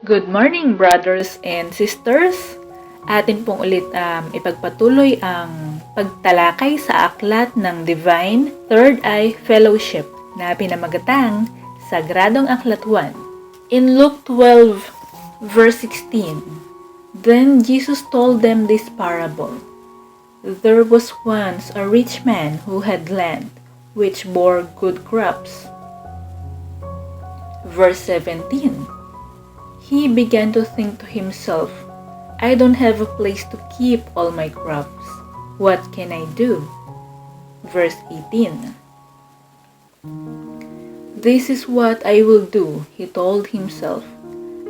Good morning, brothers and sisters. Atin pong ulit ipagpatuloy ang pagtalakay sa aklat ng Divine Third Eye Fellowship na pinamagatang Sagradong Aklat 1. In Luke 12, verse 16, Then Jesus told them this parable. There was once a rich man who had land which bore good crops. Verse 17, He began to think to himself, I don't have a place to keep all my crops. What can I do? Verse 18. This is what I will do, he told himself.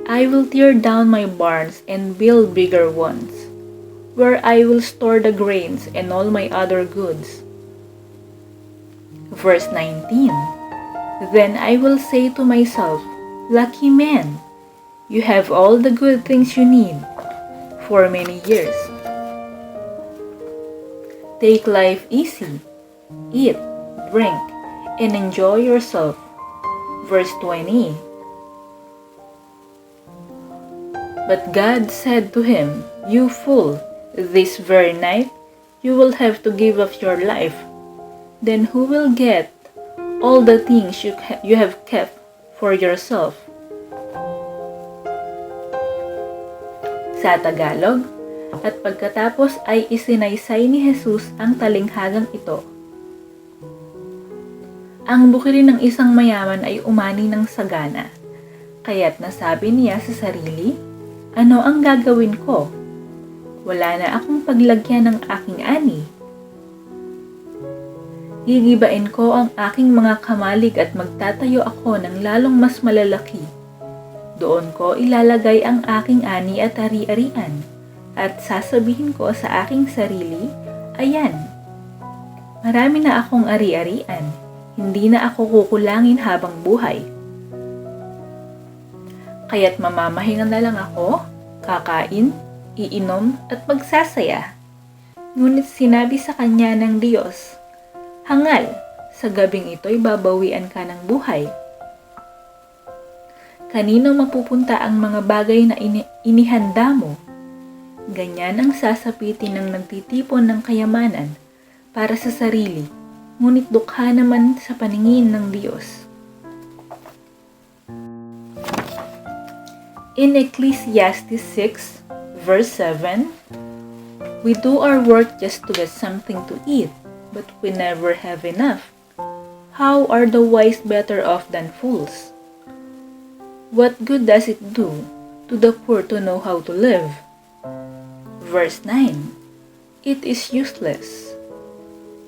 I will tear down my barns and build bigger ones, where I will store the grains and all my other goods. Verse 19. Then I will say to myself, Lucky man! You have all the good things you need for many years. Take life easy, eat, drink, and enjoy yourself. Verse 20. But God said to him, You fool, this very night you will have to give up your life. Then who will get all the things you have kept for yourself? Sa Tagalog, at pagkatapos ay isinaysay ni Jesus ang talinghagang ito. Ang bukirin ng isang mayaman ay umani ng sagana, kaya't nasabi niya sa sarili, ano ang gagawin ko? Wala na akong paglagyan ng aking ani. Gigibain ko ang aking mga kamalig at magtatayo ako ng lalong mas malalaki. Doon ko ilalagay ang aking ani at ari-arian at sasabihin ko sa aking sarili, ayan, marami na akong ari-arian, hindi na ako kukulangin habang buhay. Kaya't mamamahinga na lang ako, kakain, iinom at magsasaya. Ngunit sinabi sa kanya ng Diyos, Hangal, sa gabing ito'y babawian ka ng buhay. Kanino mapupunta ang mga bagay na inihanda mo? Ganyan ang sasapitin ng nagtitipon ng kayamanan para sa sarili, ngunit dukha naman sa paningin ng Diyos. In Ecclesiastes 6, verse 7, We do our work just to get something to eat, but we never have enough. How are the wise better off than fools? What good does it do to the poor to know how to live? Verse 9. It is useless.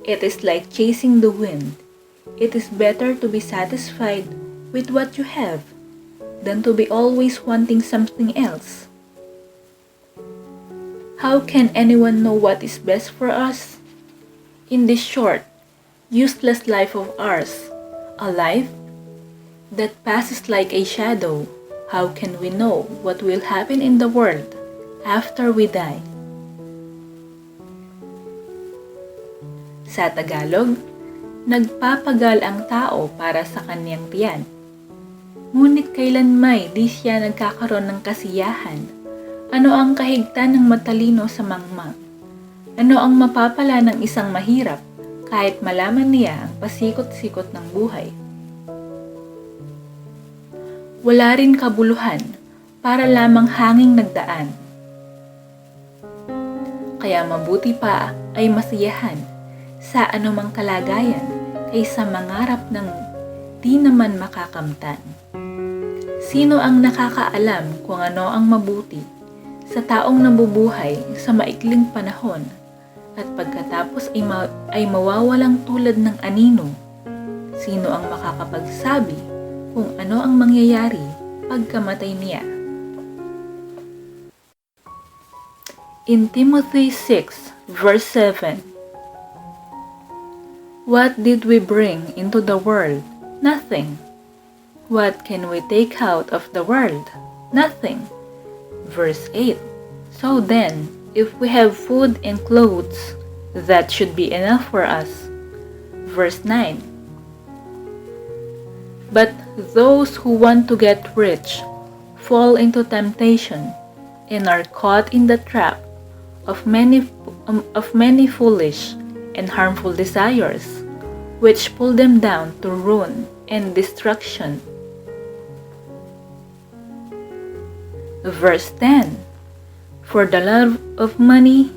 It is like chasing the wind. It is better to be satisfied with what you have than to be always wanting something else. How can anyone know what is best for us? In this short, useless life of ours, a life that passes like a shadow, how can we know what will happen in the world after we die? Sa Tagalog, nagpapagal ang tao para sa kanyang tiyan. Ngunit kailanmay di siya nagkakaroon ng kasiyahan. Ano ang kahigtan ng matalino sa mangmang? Ano ang mapapala ng isang mahirap kahit malaman niya ang pasikot-sikot ng buhay? Wala rin kabuluhan, para lamang hanging nagdaan. Kaya mabuti pa ay masiyahan sa anumang kalagayan kaysa mangarap ng di naman makakamtan. Sino ang nakakaalam kung ano ang mabuti sa taong nabubuhay sa maikling panahon at pagkatapos ay mawawalang tulad ng anino? Sino ang makakapagsabi kung ano ang mangyayari pagkamatay niya? In Timothy 6, verse 7, What did we bring into the world? Nothing. What can we take out of the world? Nothing. Verse 8, So then, if we have food and clothes, that should be enough for us. Verse 9, But those who want to get rich fall into temptation, and are caught in the trap of many foolish and harmful desires, which pull them down to ruin and destruction. Verse 10. For the love of money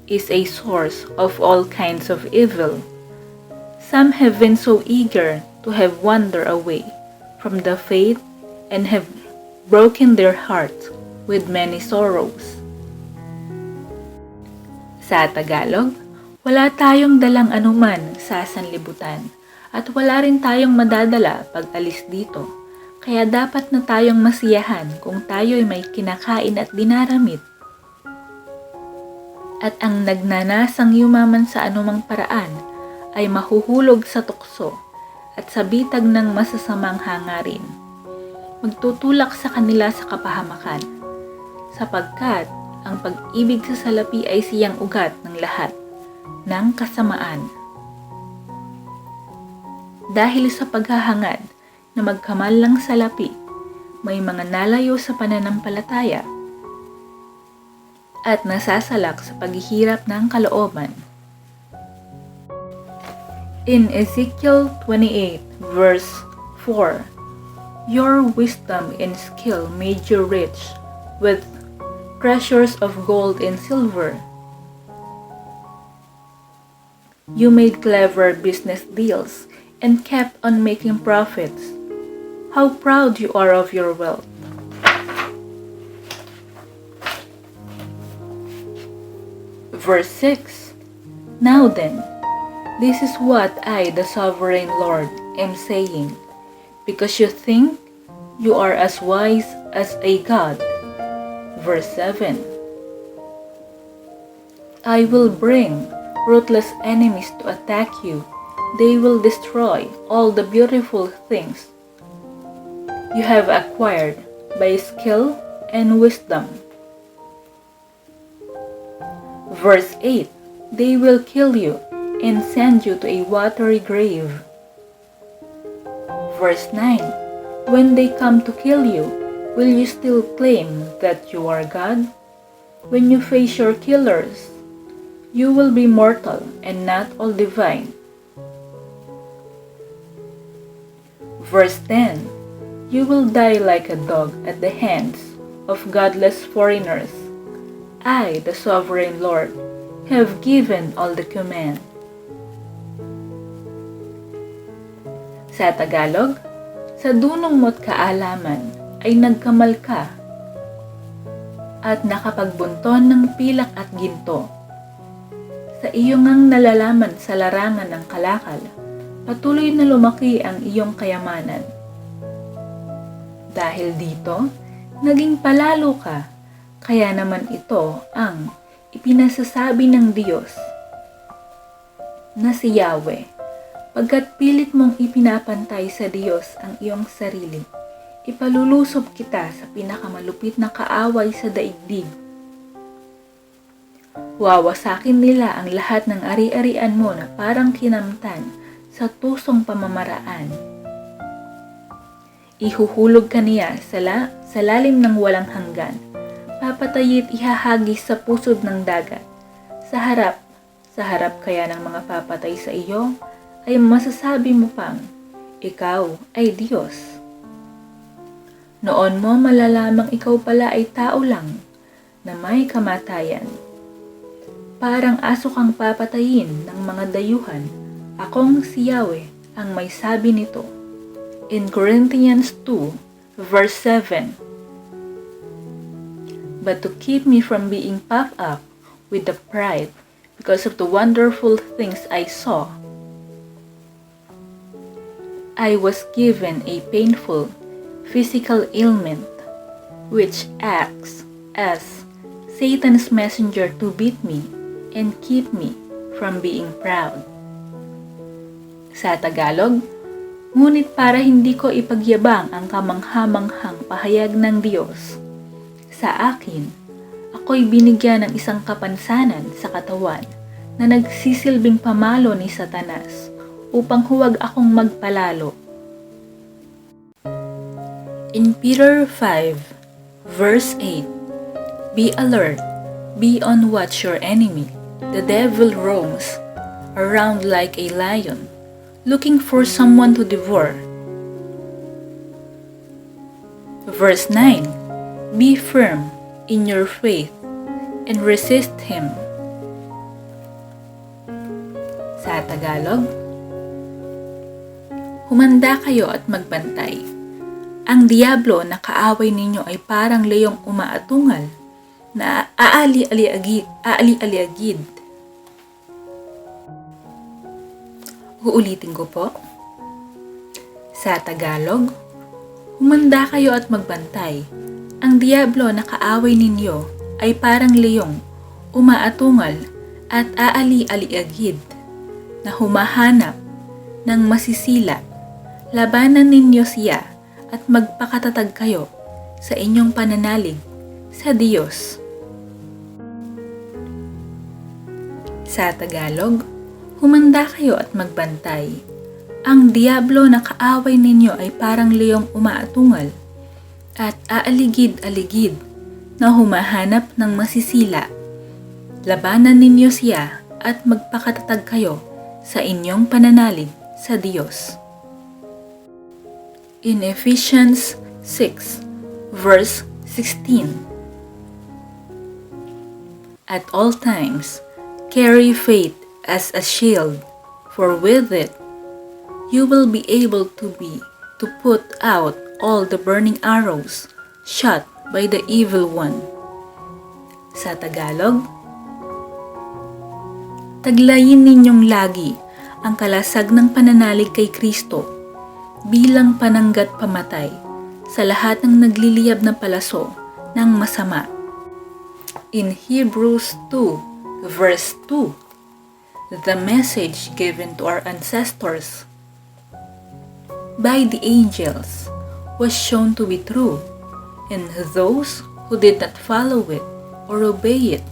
is a source of all kinds of evil. Some have been so eager to have wandered away from the faith and have broken their hearts with many sorrows. Sa Tagalog, wala tayong dalang anuman sa sanlibutan at wala rin tayong madadala pag alis dito. Kaya dapat na tayong masiyahan kung tayo'y may kinakain at dinaramit. At ang nagnanasang yumaman sa anumang paraan ay mahuhulog sa tukso at sa bitag ng masasamang hangarin. Magtutulak sa kanila sa kapahamakan, sapagkat ang pag-ibig sa salapi ay siyang ugat ng lahat ng kasamaan. Dahil sa paghahangad na magkamanlang salapi, may mga nalayo sa pananampalataya at nasasalak sa paghihirap ng kalooban. In Ezekiel 28 verse 4, your wisdom and skill made you rich with treasures of gold and silver. You made clever business deals and kept on making profits. How proud you are of your wealth. Verse 6. Now then, this is what I, the sovereign Lord, am saying, because you think you are as wise as a god. Verse 7. I will bring ruthless enemies to attack you. They will destroy all the beautiful things you have acquired by skill and wisdom. Verse 8. They will kill you and send you to a watery grave. Verse 9. When they come to kill you, will you still claim that you are God? When you face your killers, you will be mortal and not all divine. Verse 10. You will die like a dog at the hands of godless foreigners. I, the sovereign Lord, have given all the command. Sa Tagalog, sa dunong mo't kaalaman ay nagkamal ka at nakapagbunton ng pilak at ginto. Sa iyong ngang nalalaman sa larangan ng kalakal, patuloy na lumaki ang iyong kayamanan. Dahil dito, naging palalo ka, kaya naman ito ang ipinasasabi ng Diyos na si Yahweh. Pagkat pilit mong ipinapantay sa Diyos ang iyong sarili, ipalulusob kita sa pinakamalupit na kaaway sa daigdig. Wawasakin nila ang lahat ng ari-arian mo na parang kinamtan sa tusong pamamaraan. Ihuhulog ka niya sa lalim ng walang hanggan. Papatayit ihahagis sa pusod ng dagat. Sa harap kaya ng mga papatay sa iyo, ay masasabi mo pang, ikaw ay Diyos. Noon mo malalamang ikaw pala ay tao lang na may kamatayan. Parang aso kang papatayin ng mga dayuhan, akong si Yahweh ang may sabi nito. In Corinthians 2, verse 7. But to keep me from being puffed up with the pride because of the wonderful things I saw, I was given a painful physical ailment which acts as Satan's messenger to beat me and keep me from being proud. Sa Tagalog, ngunit para hindi ko ipagyabang ang kamangha-manghang pahayag ng Diyos, sa akin, ako'y binigyan ng isang kapansanan sa katawan na nagsisilbing pamalo ni Satanas upang huwag akong magpalalo. In Peter 5, verse 8, be alert, be on watch. Your enemy, the devil, roams around like a lion, looking for someone to devour. Verse 9, be firm in your faith and resist him. Sa Tagalog, humanda kayo at magbantay. Ang diablo na kaaway ninyo ay parang leong umaatungal na aali-aliagid. Uulitin ko po. Sa Tagalog, humanda kayo at magbantay. Ang diablo na kaaway ninyo ay parang leong umaatungal at aali-aliagid na humahanap ng masisila. Labanan ninyo siya at magpakatatag kayo sa inyong pananalig sa Diyos. Sa Tagalog, humanda kayo at magbantay. Ang diablo na kaaway ninyo ay parang leong umaatungal at aaligid-aligid na humahanap ng masisila. Labanan ninyo siya at magpakatatag kayo sa inyong pananalig sa Diyos. In Ephesians 6, verse 16, at all times, carry faith as a shield, for with it, you will be able to put out all the burning arrows shot by the evil one. Sa Tagalog, taglayin ninyong lagi ang kalasag ng pananalig kay Kristo bilang pananggat pamatay sa lahat ng nagliliyab na palaso ng masama. In Hebrews 2, verse 2, the message given to our ancestors by the angels was shown to be true, and those who did not follow it or obey it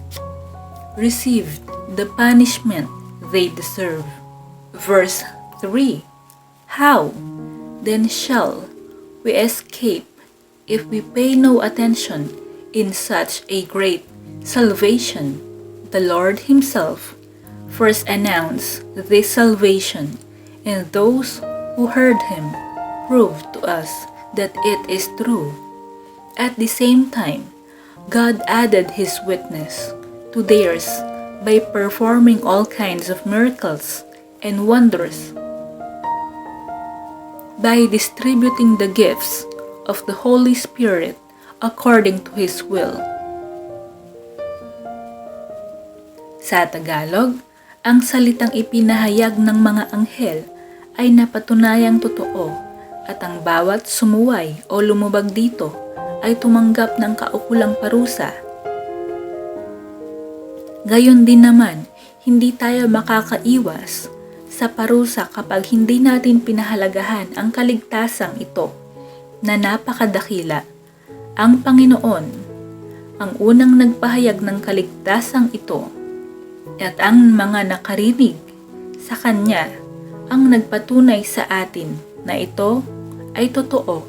received the punishment they deserve. Verse 3, how then shall we escape if we pay no attention in such a great salvation? The Lord Himself first announced this salvation, and those who heard Him proved to us that it is true. At the same time, God added His witness to theirs by performing all kinds of miracles and wonders, by distributing the gifts of the Holy Spirit according to His will. Sa Tagalog, ang salitang ipinahayag ng mga anghel ay napatunayang totoo at ang bawat sumuway o lumubag dito ay tumanggap ng kaukulang parusa. Gayon din naman, hindi tayo makakaiwas sa parusa kapag hindi natin pinahalagahan ang kaligtasang ito na napakadakila. Ang Panginoon, ang unang nagpahayag ng kaligtasang ito, at ang mga nakarinig sa Kanya ang nagpatunay sa atin na ito ay totoo.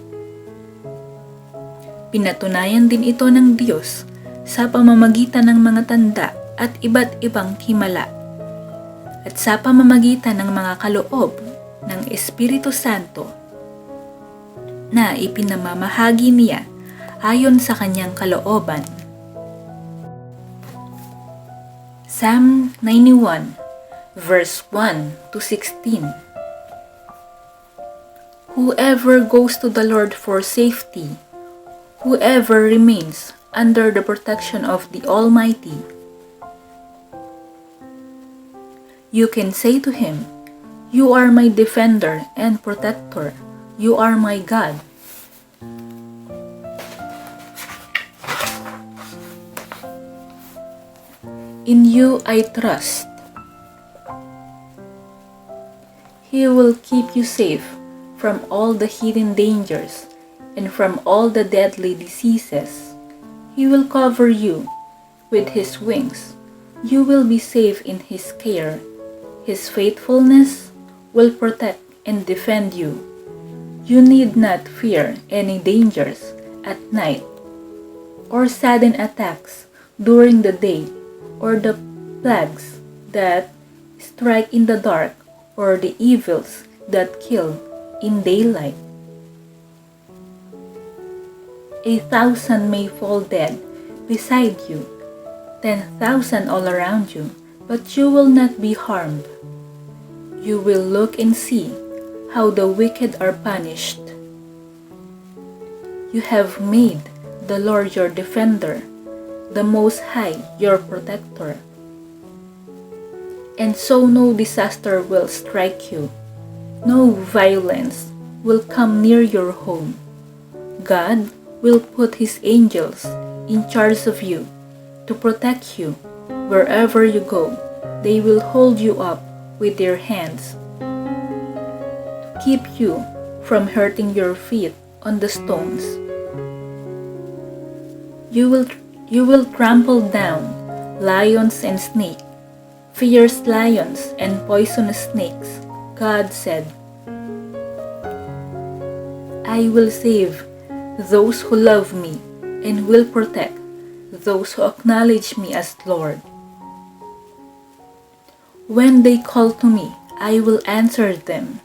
Pinatunayan din ito ng Diyos sa pamamagitan ng mga tanda at iba't ibang himala, at sa pamamagitan ng mga kaloob ng Espiritu Santo na ipinamamahagi niya ayon sa kanyang kalooban. Psalm 91, verse 1 to 16. Whoever goes to the Lord for safety, whoever remains under the protection of the Almighty, you can say to Him, "You are my defender and protector. You are my God." In you I trust. He will keep you safe from all the hidden dangers and from all the deadly diseases. He will cover you with His wings. You will be safe in His care. His faithfulness will protect and defend you. You need not fear any dangers at night, or sudden attacks during the day, or the plagues that strike in the dark, or the evils that kill in daylight. 1,000 may fall dead beside you, 10,000 all around you, but you will not be harmed. You will look and see how the wicked are punished. You have made the Lord your defender, the Most High your protector. And so no disaster will strike you, no violence will come near your home. God will put His angels in charge of you to protect you wherever you go. They will hold you up with their hands to keep you from hurting your feet on the stones. You will trample down lions and snakes, fierce lions and poisonous snakes. God said, I will save those who love me and will protect those who acknowledge me as Lord. When they call to me, I will answer them.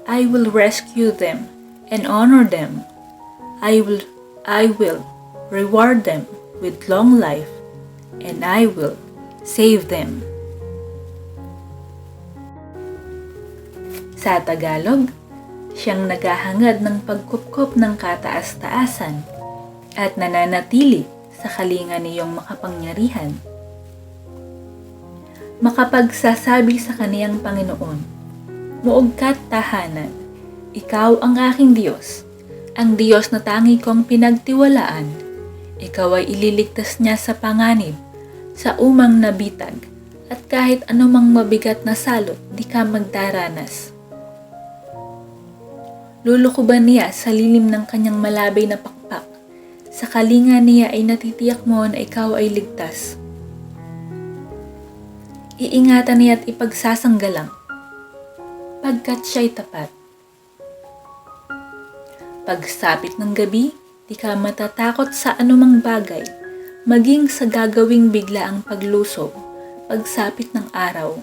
I will rescue them and honor them. I will reward them with long life, and I will save them. Sa Tagalog, siyang naghahangad ng pagkupkop ng kataas-taasan at nananatili sa kalinga niyong makapangyarihan. Makapagsasabi sa kaniyang Panginoon, Muog ka't tahanan, ikaw ang aking Diyos, ang Diyos na tangi kong pinagtiwalaan. Ikaw ay ililigtas niya sa panganib, sa umang nabitag, at kahit anumang mabigat na salot, di ka magdaranas. Lulukuban niya sa lilim ng kanyang malabay na pakpak. Sa kalinga niya ay natitiyak mo na ikaw ay ligtas. Iingatan niya at ipagsasanggalang, pagkat siya'y tapat. Pagsapit ng gabi, di ka matatakot sa anumang bagay, maging sa gagawing bigla ang paglusob, pagsapit ng araw.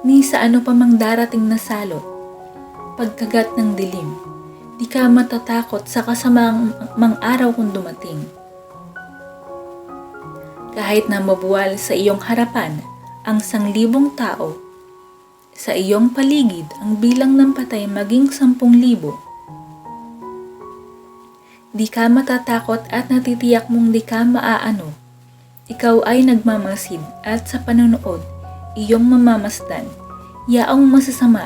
Ni sa ano pa mang darating na salot, pagkagat ng dilim, di ka matatakot sa kasamang araw kung dumating. Kahit na mabuwal sa iyong harapan ang 1,000 tao, sa iyong paligid ang bilang ng patay maging 10,000. Di ka matatakot at natitiyak mong di ka maaano. Ikaw ay nagmamasid at sa panunood, iyong mamamasdan. Yaong masasama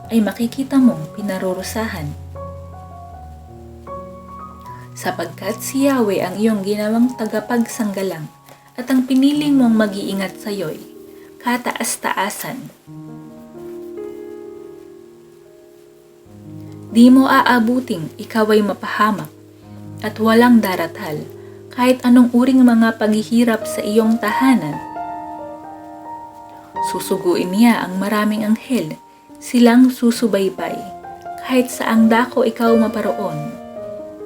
ay makikita mong pinarurusahan. Sapagkat si Yahweh ang iyong ginawang tagapagsanggalang at ang pinili mong mag-iingat sa iyo'y kataas-taasan. Di mo aabuting ikaw ay mapahamak at walang daratal kahit anong uring mga paghihirap sa iyong tahanan. Susuguin niya ang maraming anghel, silang susubaybay, kahit saang dako ikaw maparoon.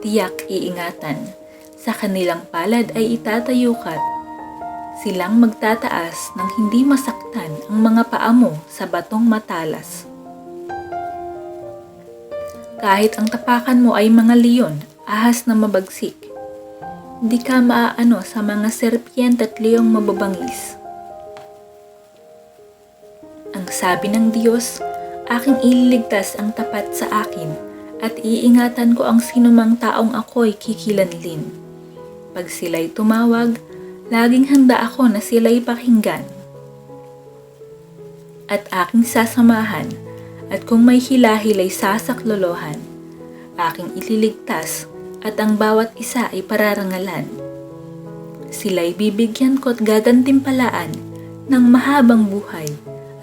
Tiyak iingatan, sa kanilang palad ay itatayo ka't silang magtataas nang hindi masaktan ang mga paa mo sa batong matalas. Kahit ang tapakan mo ay mga leon, ahas na mabagsik, di ka maaano sa mga serpiente at leong mababangis. Ang sabi ng Diyos, aking ililigtas ang tapat sa akin at iingatan ko ang sinumang taong ako'y kikilanlin. Pag sila'y tumawag, laging handa ako na sila'y pakinggan. At aking sasamahan, at kung may hilahil ay sasaklolohan, aking ililigtas at ang bawat isa ay pararangalan. Sila'y bibigyan ko at gagantimpalaan ng mahabang buhay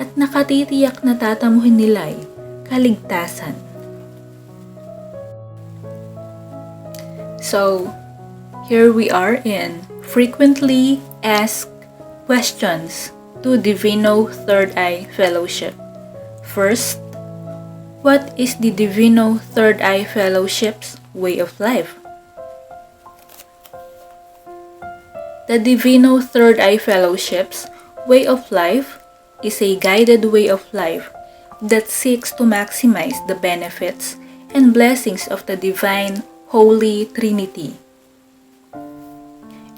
at nakatitiyak na tatamuhin nila'y kaligtasan. So, here we are in Frequently Asked Questions to Divino Third Eye Fellowship. First, What is the Divino Third Eye Fellowship's way of life? The Divino Third Eye Fellowship's way of life is a guided way of life that seeks to maximize the benefits and blessings of the Divine Holy Trinity,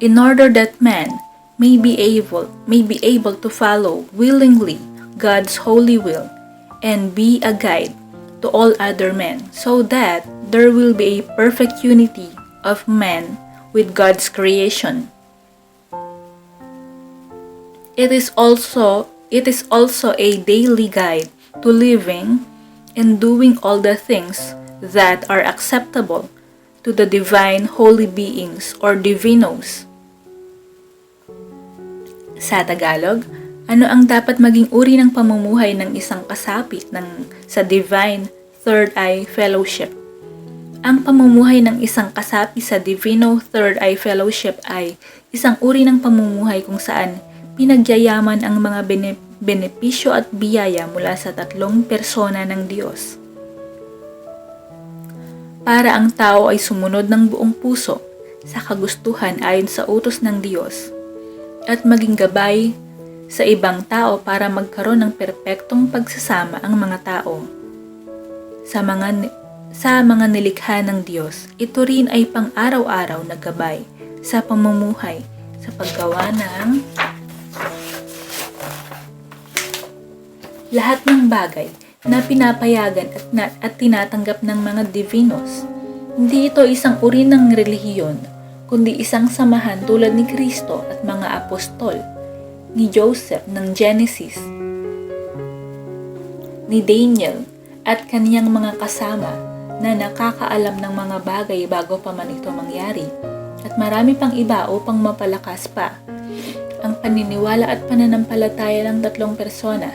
in order that man may be able to follow willingly God's holy will and be a guide to all other men, so that there will be a perfect unity of man with God's creation. It is also a daily guide to living and doing all the things that are acceptable to the divine holy beings or divinos. Sa Tagalog, ano ang dapat maging uri ng pamumuhay ng isang kasapi sa Divine Third Eye Fellowship? Ang pamumuhay ng isang kasapi sa Divino Third Eye Fellowship ay isang uri ng pamumuhay kung saan pinagyayaman ang mga benepisyo at biyaya mula sa tatlong persona ng Diyos. Para ang tao ay sumunod ng buong puso sa kagustuhan ayon sa utos ng Diyos at maging gabay sa ibang tao para magkaroon ng perpektong pagsasama ang mga tao. Sa mga nilikha ng Diyos, ito rin ay pang-araw-araw na gabay sa pamumuhay sa paggawa ng lahat ng bagay na pinapayagan at tinatanggap ng mga divinos. Hindi ito isang uri ng relihiyon, kundi isang samahan tulad ni Kristo at mga apostol, ni Joseph ng Genesis, ni Daniel at kaniyang mga kasama na nakakaalam ng mga bagay bago pa man ito mangyari, at marami pang iba upang mapalakas pa ang paniniwala at pananampalataya ng tatlong persona.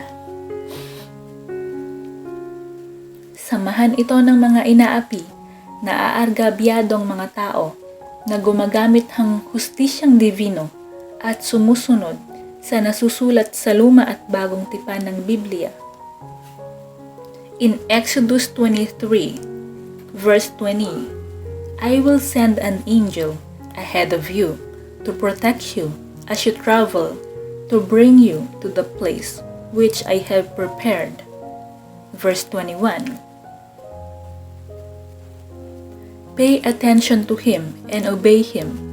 Samahan ito ng mga inaapi na aargabyadong mga tao na gumagamit ng hustisyang divino at sumusunod sa nasusulat sa luma at bagong tipan ng Biblia. In Exodus 23, verse 20, I will send an angel ahead of you to protect you as you travel, to bring you to the place which I have prepared. Verse 21, pay attention to him and obey him.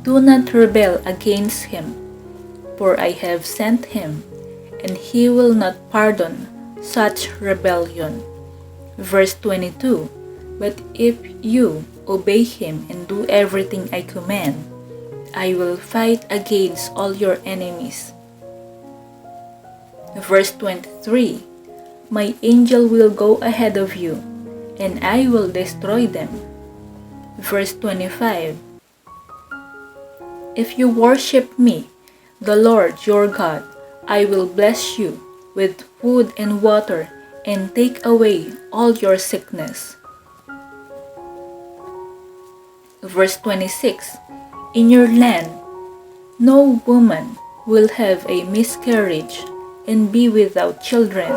Do not rebel against him, for I have sent him, and he will not pardon such rebellion. Verse 22, but if you obey him and do everything I command, I will fight against all your enemies. Verse 23, my angel will go ahead of you, and I will destroy them. Verse 25, if you worship me, the Lord your God, I will bless you with food and water and take away all your sickness. Verse 26, in your land, no woman will have a miscarriage and be without children.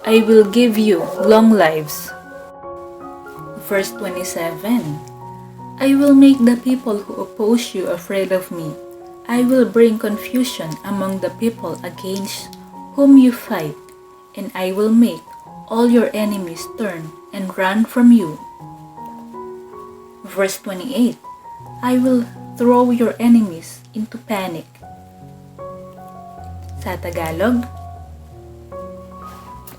I will give you long lives. Verse 27, I will make the people who oppose you afraid of me. I will bring confusion among the people against whom you fight, and I will make all your enemies turn and run from you. Verse 28, I will throw your enemies into panic. Sa Tagalog,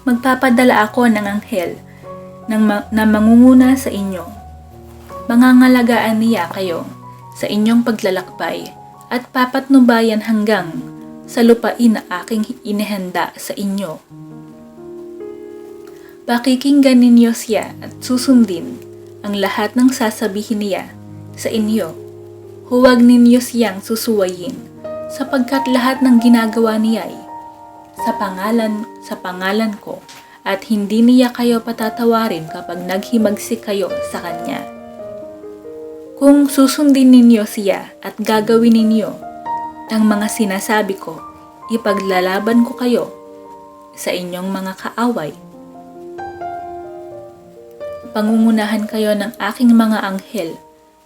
magpapadala ako ng anghel na mangunguna sa inyo. Mangangalagaan niya kayo sa inyong paglalakbay at papatnubayan hanggang sa lupain na aking inihanda sa inyo. Pakikinggan ninyo siya at susundin ang lahat ng sasabihin niya sa inyo. Huwag ninyo siyang susuwayin, sapagkat lahat ng ginagawa niya ay sa pangalan ko, at hindi niya kayo patatawarin kapag naghimagsik kayo sa kanya. Kung susundin ninyo siya at gagawin ninyo ang mga sinasabi ko, ipaglalaban ko kayo sa inyong mga kaaway. Pangungunahan kayo ng aking mga anghel,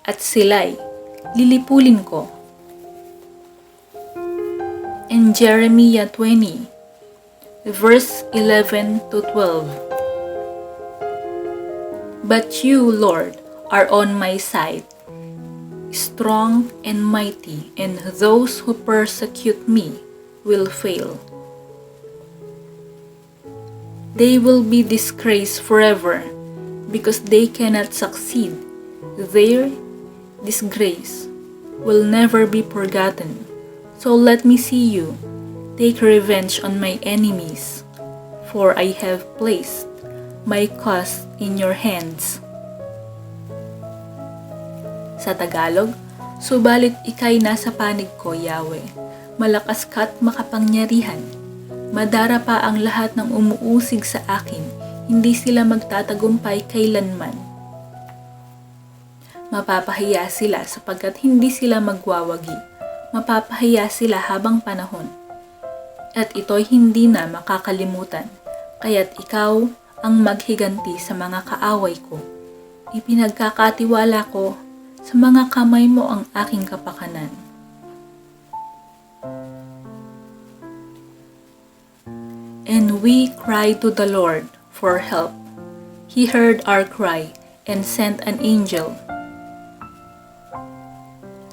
at sila'y lilipulin ko. In Jeremiah 20, verse 11 to 12. But you, Lord, are on my side, strong and mighty, and those who persecute me will fail. They will be disgraced forever, because they cannot succeed. Their disgrace will never be forgotten. So let me see you take revenge on my enemies, for I have placed my cause in your hands. Sa Tagalog, subalit ika'y nasa panig ko, Yahweh. Malakas ka't makapangyarihan. Madara pa ang lahat ng umuusig sa akin. Hindi sila magtatagumpay kailanman. Mapapahiya sila sapagkat hindi sila magwawagi. Mapapahiya sila habang panahon. At ito'y hindi na makakalimutan. Kaya't ikaw ang maghiganti sa mga kaaway ko. Ipinagkakatiwala ko sa mga kamay mo ang aking kapakanan. And we cried to the Lord for help. He heard our cry and sent an angel.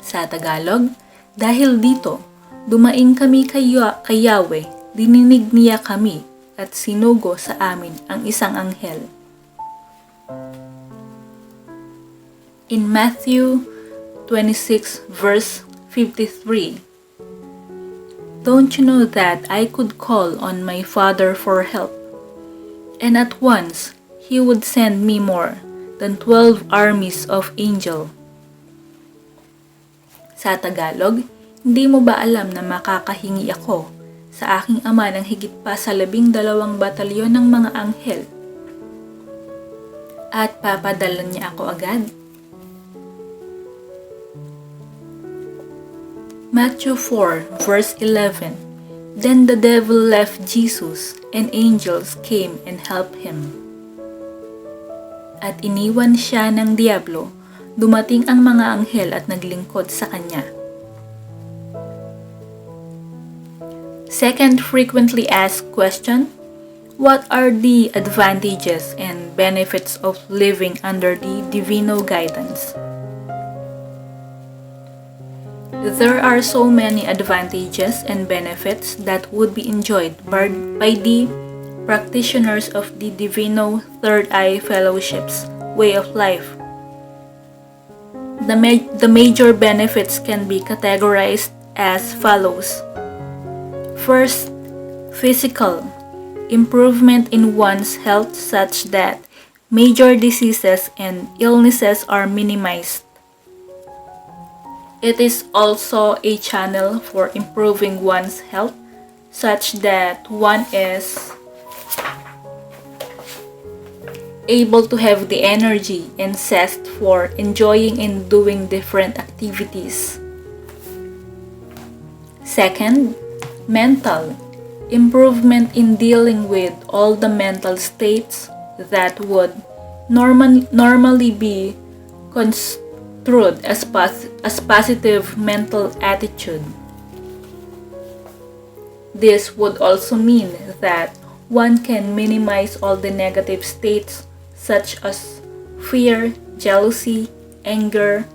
Sa Tagalog, dahil dito, dumaing kami kay Yahweh, dininig niya kami at sinugo sa amin ang isang anghel. In Matthew 26 verse 53, don't you know that I could call on my Father for help? And at once, He would send me more than 12 armies of angels. Sa Tagalog, hindi mo ba alam na makakahingi ako sa aking Ama ng higit pa sa 12 batalyon ng mga anghel? At papadala niya ako agad? Matthew 4 verse 11. Then the devil left Jesus, and angels came and helped him. At iniwan siya ng diablo, dumating ang mga anghel at naglingkod sa kanya. Second frequently asked question, what are the advantages and benefits of living under the Divino guidance? There are so many advantages and benefits that would be enjoyed by the practitioners of the Divino Third Eye Fellowship's way of life. The major benefits can be categorized as follows. First, physical. Improvement in one's health such that major diseases and illnesses are minimized. It is also a channel for improving one's health such that one is able to have the energy and zest for enjoying and doing different activities. Second, mental. Improvement in dealing with all the mental states that would normally be construed as positive mental attitude. This would also mean that one can minimize all the negative states such as fear, jealousy, anger,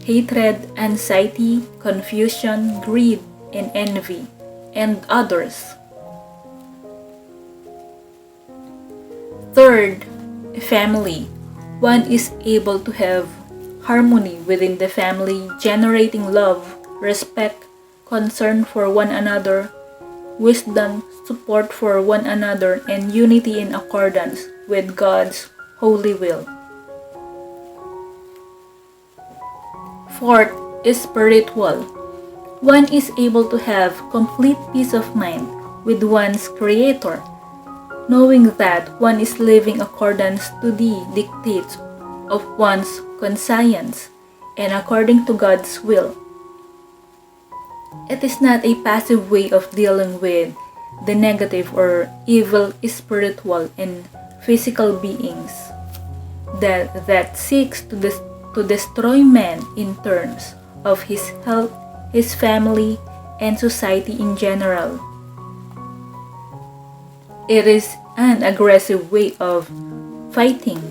hatred, anxiety, confusion, greed, and envy, and others. Third, family. One is able to have harmony within the family, generating love, respect, concern for one another, wisdom, support for one another, and unity in accordance with God's holy will. Fourth is spiritual. One is able to have complete peace of mind with one's Creator, knowing that one is living accordance to the dictates of one's conscience and according to God's will. It is not a passive way of dealing with the negative or evil spiritual and physical beings. that seeks to destroy man in terms of his health, his family, and society in general. It is an aggressive way of fighting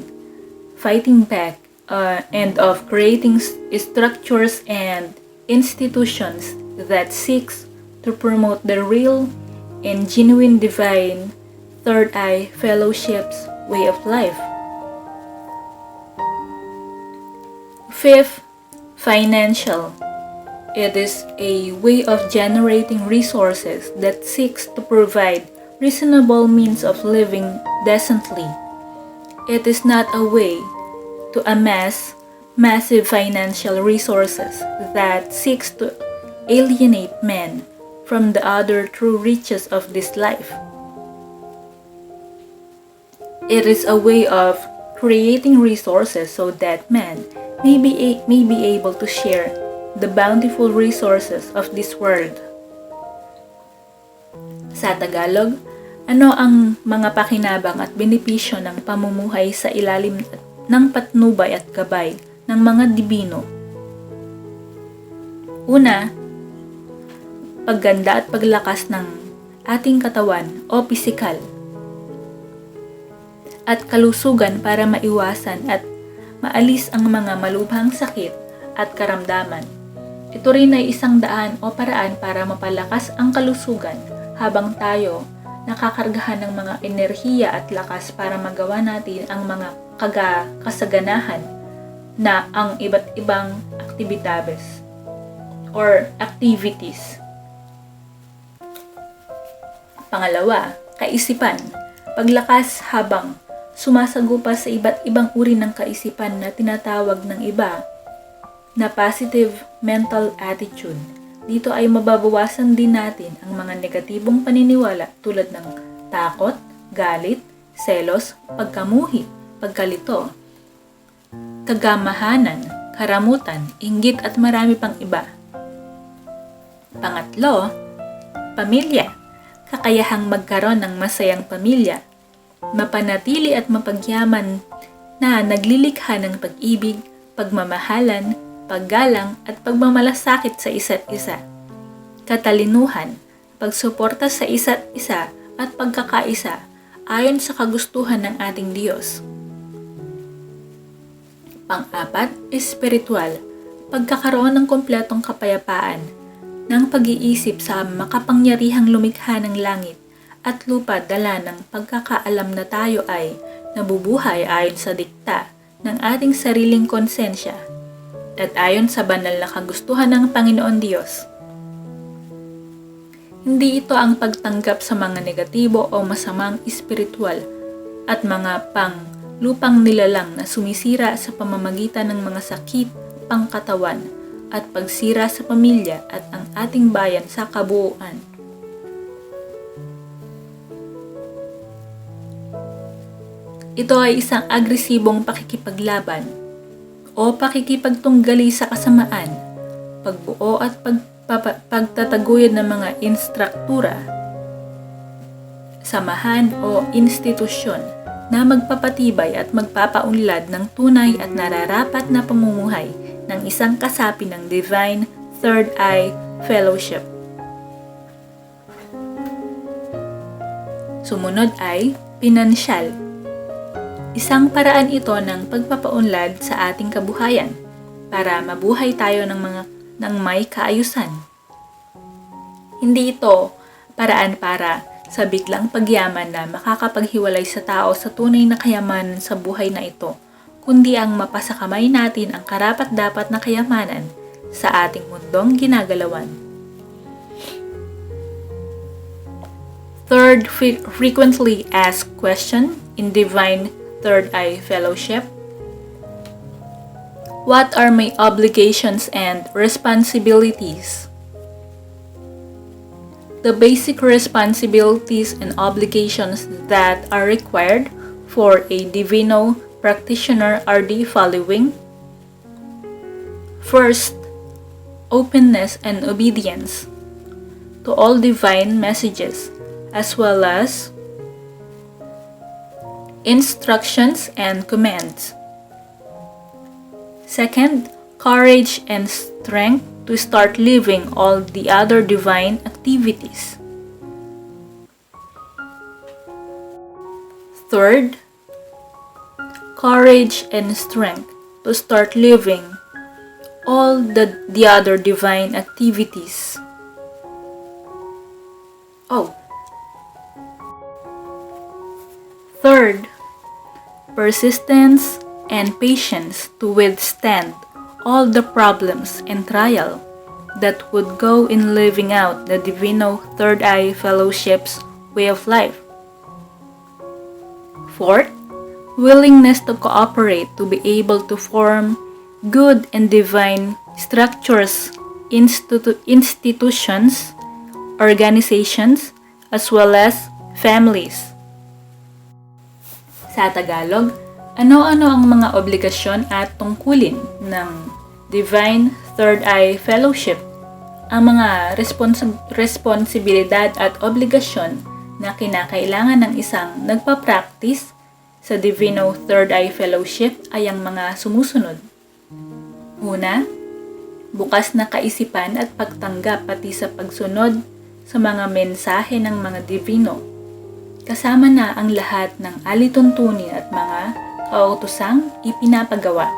back, and of creating structures and institutions that seeks to promote the real and genuine divine third eye fellowship's way of life. Fifth, financial. It is a way of generating resources that seeks to provide reasonable means of living decently. It is not a way to amass massive financial resources that seeks to alienate men from the other true riches of this life. It is a way of creating resources so that man may be able to share the bountiful resources of this world. Sa Tagalog, ano ang mga pakinabang at benepisyo ng pamumuhay sa ilalim ng patnubay at gabay ng mga Divino? Una, pagganda at paglakas ng ating katawan o pisikal, at kalusugan para maiwasan at maalis ang mga malubhang sakit at karamdaman. Ito rin ay isang daan o paraan para mapalakas ang kalusugan habang tayo nakakargahan ng mga enerhiya at lakas para magawa natin ang mga kasaganahan na ang iba't ibang aktibidades or activities. Pangalawa, kaisipan. Paglakas habang sumasagupa sa iba't ibang uri ng kaisipan na tinatawag ng iba na positive mental attitude. Dito ay mababawasan din natin ang mga negatibong paniniwala tulad ng takot, galit, selos, pagkamuhi, pagkalito, kagamahanan, karamutan, inggit at marami pang iba. Pangatlo, pamilya. Kakayahang magkaroon ng masayang pamilya, mapanatili at mapagyaman na naglilikha ng pag-ibig, pagmamahalan, paggalang at pagmamalasakit sa isa't isa, katalinuhan, pagsuporta sa isa't isa at pagkakaisa ayon sa kagustuhan ng ating Diyos. Pang-apat, espiritual, pagkakaroon ng kumpletong kapayapaan ng pag-iisip sa makapangyarihang lumikha ng langit at lupa dala ng pagkakaalam na tayo ay nabubuhay ayon sa dikta ng ating sariling konsensya at ayon sa banal na kagustuhan ng Panginoon Diyos. Hindi ito ang pagtanggap sa mga negatibo o masamang espiritual at mga lupang nilalang na sumisira sa pamamagitan ng mga sakit, pangkatawan, at pagsira sa pamilya at ang ating bayan sa kabuuan. Ito ay isang agresibong pakikipaglaban o pakikipagtunggali sa kasamaan, pagbuo at pagtataguyod ng mga instruktura, samahan o institusyon na magpapatibay at magpapaunlad ng tunay at nararapat na pamumuhay ng isang kasapi ng Divine Third Eye Fellowship. Sumunod ay pinansyal. Isang paraan ito ng pagpapaunlad sa ating kabuhayan para mabuhay tayo ng may kaayusan. Hindi ito paraan para sa biglang pagyaman na makakapaghiwalay sa tao sa tunay na kayamanan sa buhay na ito, kundi ang mapasakamay natin ang karapat-dapat na kayamanan sa ating mundong ginagalawan. Third, frequently asked question in Divine Third Eye Fellowship. What are my obligations and responsibilities? The basic responsibilities and obligations that are required for a Divino practitioner are the following. First, openness and obedience to all divine messages, as well as instructions and commands Second, courage and strength to start living all the other divine activities. Third, courage and strength to start living all the other divine activities. Third, persistence and patience to withstand all the problems and trial that would go in living out the Divino Third Eye Fellowship's way of life. Fourth, willingness to cooperate to be able to form good and divine structures, institutions, organizations, as well as families. Sa Tagalog, ano-ano ang mga obligasyon at tungkulin ng Divine Third Eye Fellowship? Ang mga responsibilidad at obligasyon na kinakailangan ng isang nagpa-practice sa Divino Third Eye Fellowship ay ang mga sumusunod. Una, bukas na kaisipan at pagtanggap pati sa pagsunod sa mga mensahe ng mga Divino. Kasama na ang lahat ng alituntunin at mga kautosang ipinapagawa.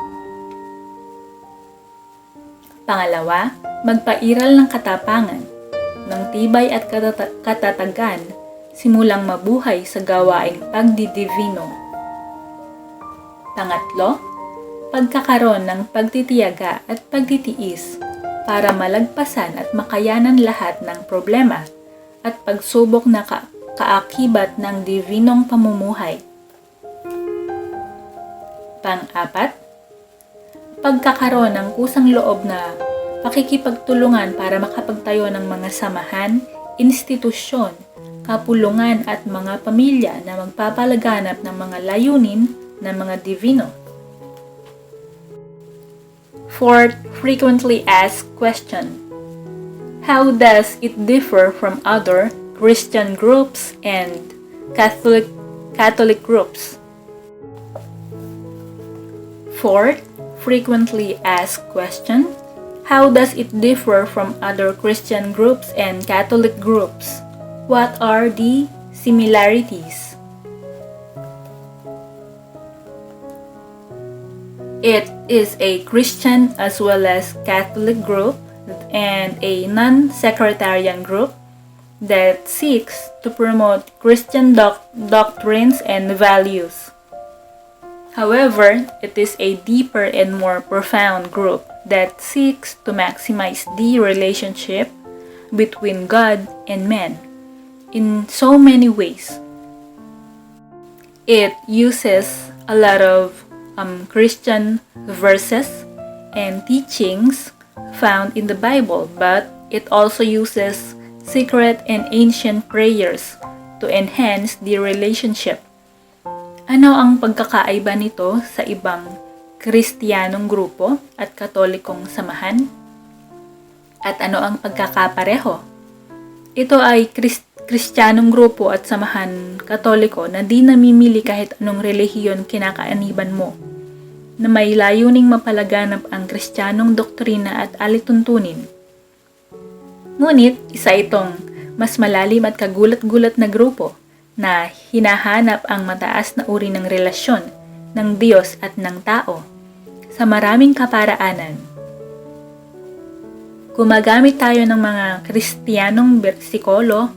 Pangalawa, magpairal ng katapangan, ng tibay at katatagan, simulang mabuhay sa gawaing pagdidivino. Pangatlo, pagkakaroon ng pagtitiyaga at pagtitiis para malagpasan at makayanan lahat ng problema at pagsubok na kaakibat ng divinong pamumuhay. Pang-apat, pagkakaroon ng kusang loob na pakikipagtulungan para makapagtayo ng mga samahan, institusyon, kapulungan at mga pamilya na magpapalaganap ng mga layunin ng mga Divino. Fourth, frequently asked question. How does it differ from other Christian groups and Catholic groups? Fourth, frequently asked question. How does it differ from other Christian groups and Catholic groups? What are the similarities? It is a Christian as well as Catholic group and a non-sectarian group that seeks to promote Christian doctrines and values. However, it is a deeper and more profound group that seeks to maximize the relationship between God and man in so many ways. It uses a lot of Christian verses and teachings found in the Bible, but it also uses secret and ancient prayers to enhance the relationship. Ano ang pagkakaiba nito sa ibang Kristiyanong grupo at Katolikong samahan? At ano ang pagkakapareho? Ito ay Kristiyanong grupo at samahan Katoliko na di namimili kahit anong relihiyon kinakaaniban mo, na may layuning mapalaganap ang Kristiyanong doktrina at alituntunin. Ngunit, isa itong mas malalim at kagulat-gulat na grupo na hinahanap ang mataas na uri ng relasyon ng Diyos at ng tao sa maraming kaparaanan. Gumagamit tayo ng mga Kristiyanong bersikulo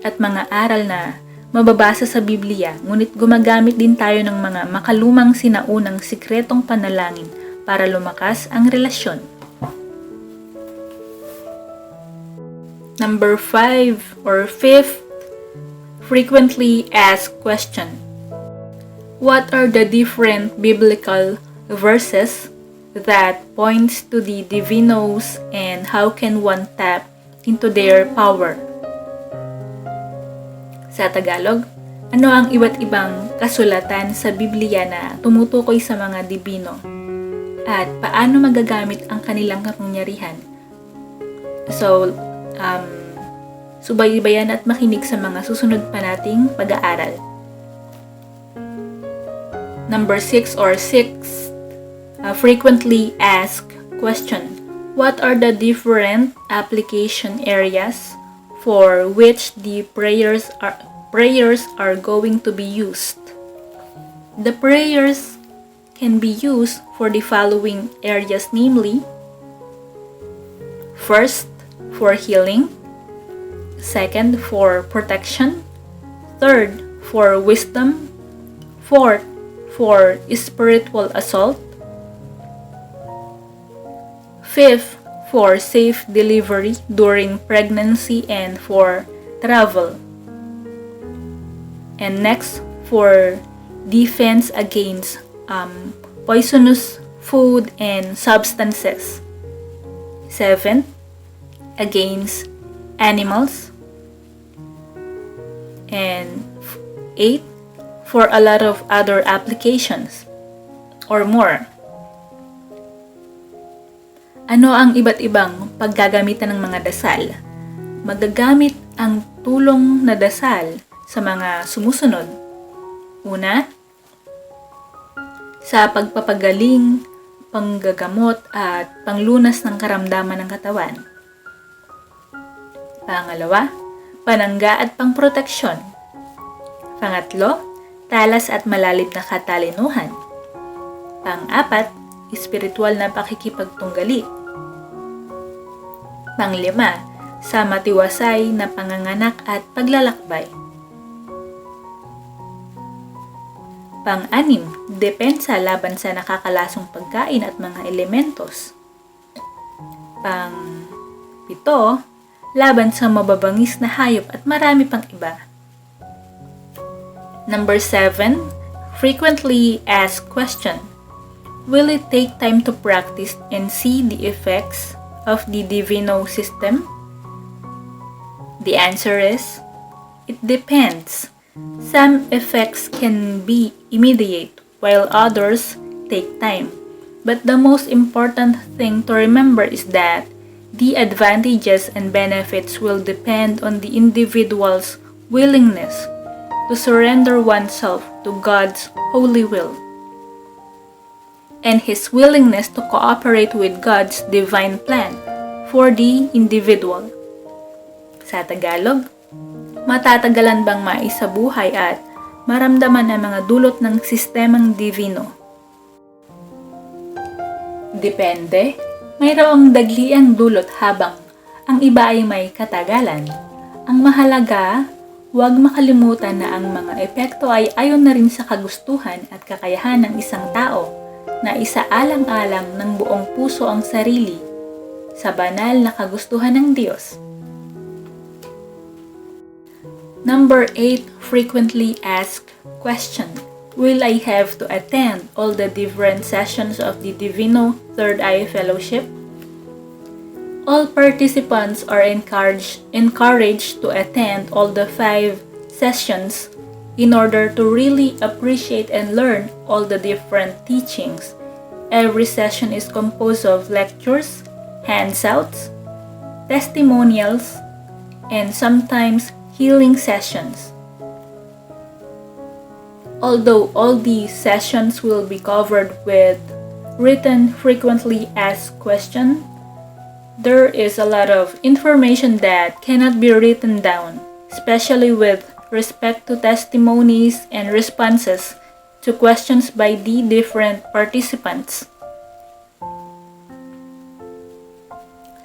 at mga aral na mababasa sa Biblia, ngunit gumagamit din tayo ng mga makalumang sinaunang sikretong panalangin para lumakas ang relasyon. Number 5 or 5th, frequently asked question. What are the different biblical verses that points to the Divinos and how can one tap into their power? Sa Tagalog, ano ang iba't ibang kasulatan sa Biblia na tumutukoy sa mga Divino? At paano magagamit ang kanilang kapangyarihan? So, subaybayan at makinig sa mga susunod pa nating pag-aaral. Number 6 or 6th frequently asked question. What are the different application areas for which the prayers are going to be used? The prayers can be used for the following areas, namely: first, for healing; second, for protection; third, for wisdom; fourth, for spiritual assault; fifth, for safe delivery during pregnancy and for travel; and next, for defense against poisonous food and substances; seventh, against animals; and 8, for a lot of other applications or more. Ano ang iba't ibang paggagamitan ng mga dasal? Magagamit ang tulong na dasal sa mga sumusunod. Una, sa pagpapagaling, panggagamot at panglunas ng karamdaman ng katawan. Pangalawa, panangga at pangproteksyon. Pangatlo, talas at malalim na katalinuhan. Pang-apat, espiritual na pakikipagtunggali. Panglima, sa matiwasay na panganganak at paglalakbay. Pang-anim, depensa laban sa nakakalasong pagkain at mga elementos. Pang-pito, laban sa mababangis na hayop at marami pang iba. Number 7, frequently asked question. Will it take time to practice and see the effects of the Divino system? The answer is, it depends. Some effects can be immediate, while others take time. But the most important thing to remember is that the advantages and benefits will depend on the individual's willingness to surrender oneself to God's holy will, and his willingness to cooperate with God's divine plan for the individual. Sa Tagalog, matatagalan bang maisabuhay at maramdaman ang mga dulot ng sistemang divino? Depende. Mayroong dagliang dulot habang ang iba ay may katagalan. Ang mahalaga, huwag makalimutan na ang mga epekto ay ayon na rin sa kagustuhan at kakayahan ng isang tao na isaalang-alang ng buong puso ang sarili sa banal na kagustuhan ng Diyos. Number 8, frequently asked question. Will I have to attend all the different sessions of the Divino Third Eye Fellowship? All participants are encouraged to attend all the 5 sessions in order to really appreciate and learn all the different teachings. Every session is composed of lectures, handouts, testimonials, and sometimes healing sessions. Although all these sessions will be covered with written frequently asked questions, there is a lot of information that cannot be written down, especially with respect to testimonies and responses to questions by the different participants.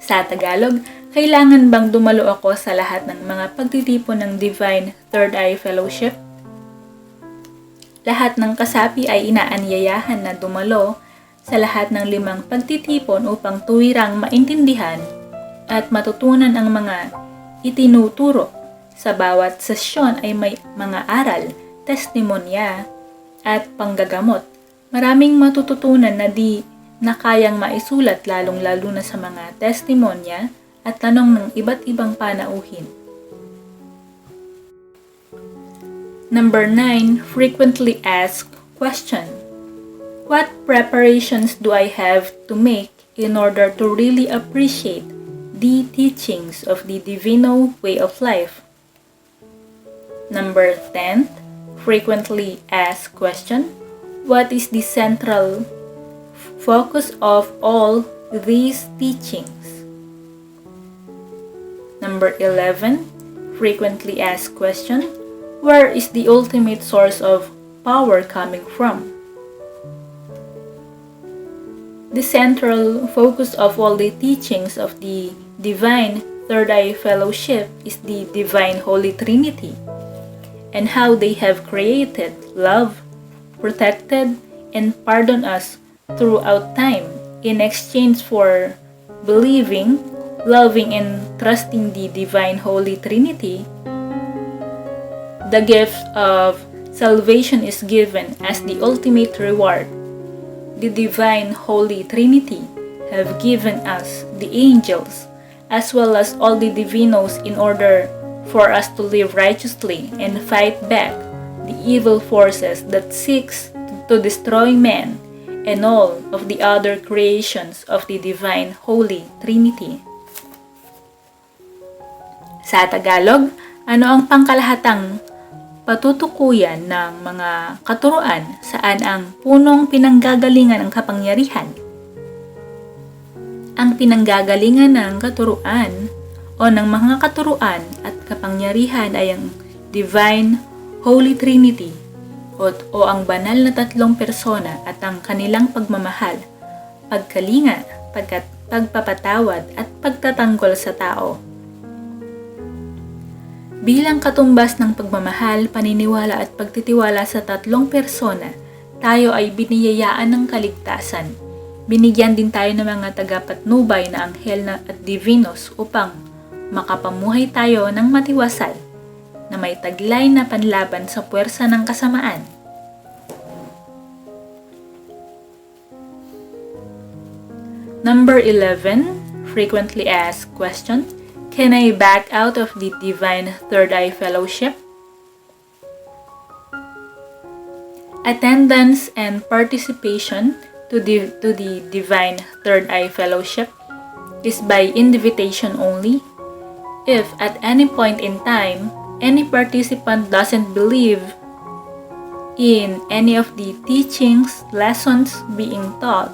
Sa Tagalog, kailangan bang dumalo ako sa lahat ng mga pagtitipon ng Divine Third Eye Fellowship? Lahat ng kasapi ay inaanyayahan na dumalo sa lahat ng 5 pagtitipon upang tuwirang maintindihan at matutunan ang mga itinuturo. Sa bawat sesyon ay may mga aral, testimonya, at panggagamot. Maraming matututunan na di na kayang maisulat lalong-lalo na sa mga testimonya at tanong ng iba't ibang panauhin. Number 9, frequently asked question. What preparations do I have to make in order to really appreciate the teachings of the Divino way of life? Number 10, frequently asked question. What is the central focus of all these teachings. Number 11, frequently asked question, where is the ultimate source of power coming from? The central focus of all the teachings of the Divine Third Eye Fellowship is the Divine Holy Trinity and how they have created, loved, protected, and pardoned us throughout time in exchange for believing, loving, and trusting the Divine Holy Trinity. The gift of salvation is given as the ultimate reward. The Divine Holy Trinity have given us the angels as well as all the divinos in order for us to live righteously and fight back the evil forces that seeks to destroy man and all of the other creations of the Divine Holy Trinity. Sa Tagalog, ano ang pangkalahatang patutukuyan ng mga katuruan saan ang punong pinanggagalingan ng kapangyarihan? Ang pinanggagalingan ng katuruan o ng mga katuruan at kapangyarihan ay ang Divine Holy Trinity o ang banal na tatlong persona at ang kanilang pagmamahal, pagkalinga, pagpapatawad at pagtatanggol sa tao. Bilang katumbas ng pagmamahal, paniniwala at pagtitiwala sa tatlong persona, tayo ay biniyayaan ng kaligtasan. Binigyan din tayo ng mga tagapatnubay na anghel at divinos upang makapamuhay tayo ng matiwasay na may taglay na panlaban sa puwersa ng kasamaan. Number 11, frequently asked question, can I back out of the Divine Third Eye Fellowship? Attendance and participation to the Divine Third Eye Fellowship is by invitation only. If at any point in time, any participant doesn't believe in any of the teachings, lessons being taught,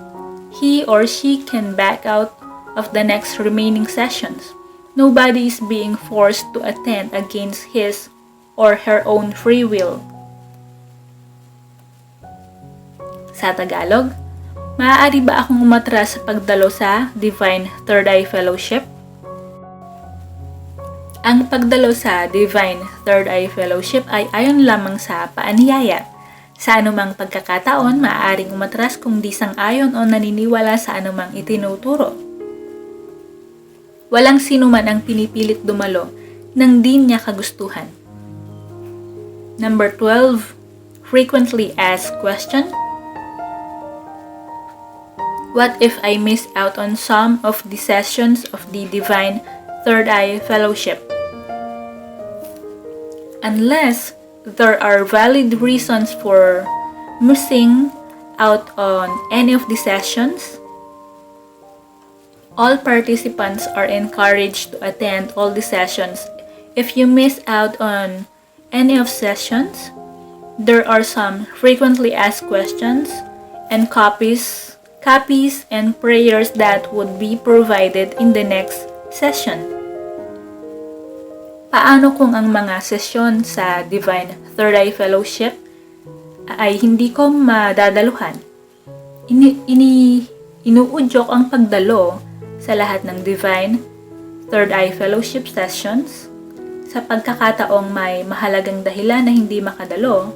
he or she can back out of the next remaining sessions. Nobody is being forced to attend against his or her own free will. Sa Tagalog, maaari ba akong umatras sa pagdalo sa Divine Third Eye Fellowship? Ang pagdalo sa Divine Third Eye Fellowship ay ayon lamang sa paanyaya. Sa anumang pagkakataon, maaaring umatras kung di sang-ayon o naniniwala sa anumang itinuturo. Walang sino man ang pinipilit dumalo nang di niya kagustuhan. Number 12, frequently asked question. What if I miss out on some of the sessions of the Divine Third Eye Fellowship? Unless there are valid reasons for missing out on any of the sessions, all participants are encouraged to attend all the sessions. If you miss out on any of sessions, there are some frequently asked questions and copies and prayers that would be provided in the next session. Paano kung ang mga sesyon sa Divine Third Eye Fellowship ay hindi ko madadaluhan? Inuudyok ang pagdalo sa lahat ng Divine Third Eye Fellowship sessions sa pagkakataong may mahalagang dahilan na hindi makadalo.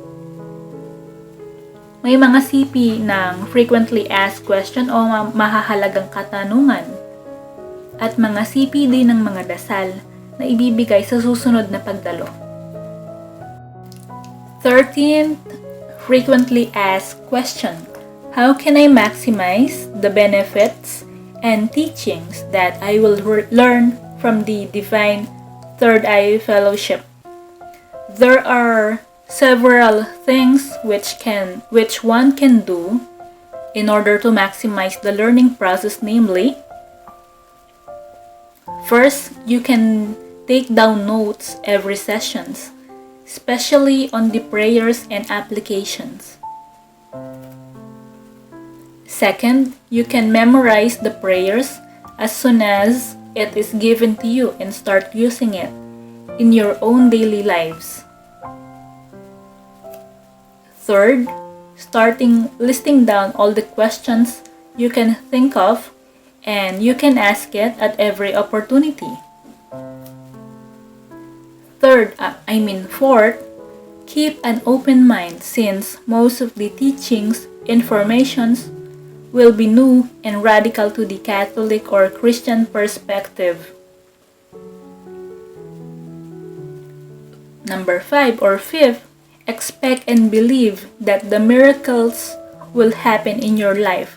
May mga CP ng frequently asked question o mahahalagang katanungan at mga CP din ng mga dasal na ibibigay sa susunod na pagdalo. 13th, frequently asked question. How can I maximize the benefits and teachings that I will learn from the Divine Third Eye Fellowship? There are several things which one can do in order to maximize the learning process, namely, first, you can take down notes every sessions, especially on the prayers and applications. Second, you can memorize the prayers as soon as it is given to you and start using it in your own daily lives. Third, listing down all the questions you can think of, and you can ask it at every opportunity. Fourth, keep an open mind since most of the teachings, informations will be new and radical to the Catholic or Christian perspective. Number 5 or 5th, expect and believe that the miracles will happen in your life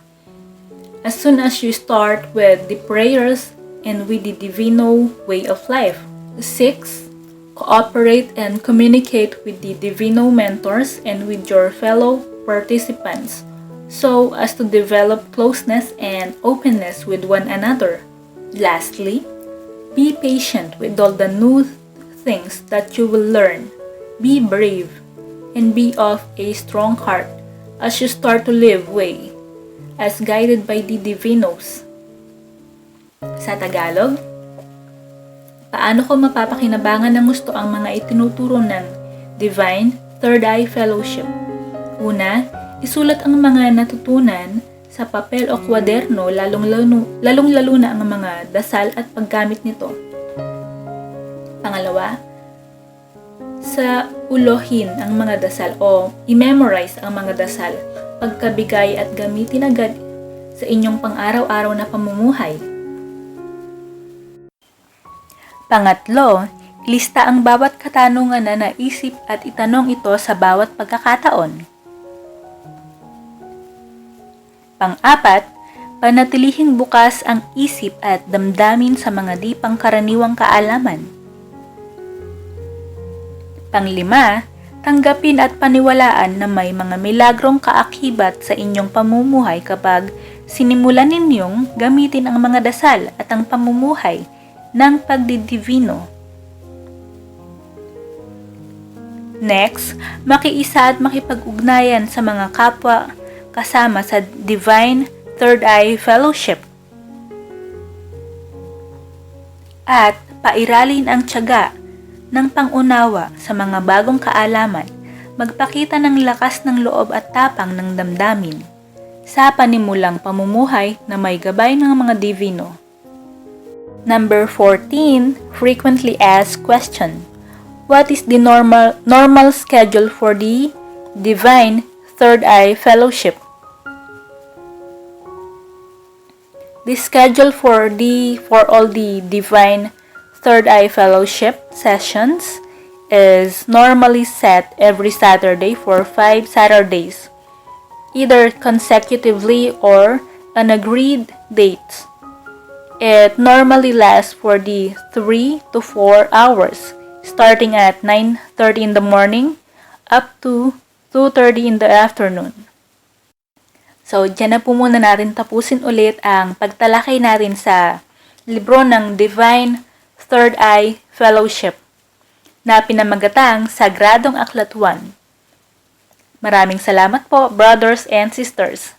as soon as you start with the prayers and with the Divino way of life. 6. Cooperate and communicate with the Divino mentors and with your fellow participants so as to develop closeness and openness with one another. Lastly, be patient with all the new things that you will learn. Be brave and be of a strong heart as you start to live way as guided by the Divinos. Sa Tagalog, paano ko mapapakinabangan ng gusto ang mga itinuturo ng Divine Third Eye Fellowship? Una, isulat ang mga natutunan sa papel o kwaderno, lalong-lalo na ang mga dasal at paggamit nito. Pangalawa, sa ulohin ang mga dasal o i-memorize ang mga dasal, pagkabigay at gamitin agad sa inyong pang-araw-araw na pamumuhay. Pangatlo, ilista ang bawat katanungan na naisip at itanong ito sa bawat pagkakataon. Pang-apat, panatilihing bukas ang isip at damdamin sa mga di pangkaraniwang kaalaman. Pang-lima, tanggapin at paniwalaan na may mga milagrong kaakibat sa inyong pamumuhay kapag sinimulan ninyong gamitin ang mga dasal at ang pamumuhay ng pagdidivino. Next, makiisa at makipag-ugnayan sa mga kapwa kasama sa Divine Third Eye Fellowship. At pairalin ang tiyaga ng pangunawa sa mga bagong kaalaman, magpakita ng lakas ng loob at tapang ng damdamin sa panimulang pamumuhay na may gabay ng mga Divino. Number 14, frequently asked question. What is the normal schedule for the Divine Third Eye Fellowship? The schedule for all the Divine Third Eye Fellowship sessions is normally set every Saturday for 5 Saturdays, either consecutively or on agreed dates. It normally lasts for the 3 to 4 hours, starting at 9:30 in the morning up to 2:30 in the afternoon. So, dyan na po muna natin tapusin ulit ang pagtalakay natin sa libro ng Divine Third Eye Fellowship na pinamagatang Sagradong Aklat 1. Maraming salamat po, brothers and sisters.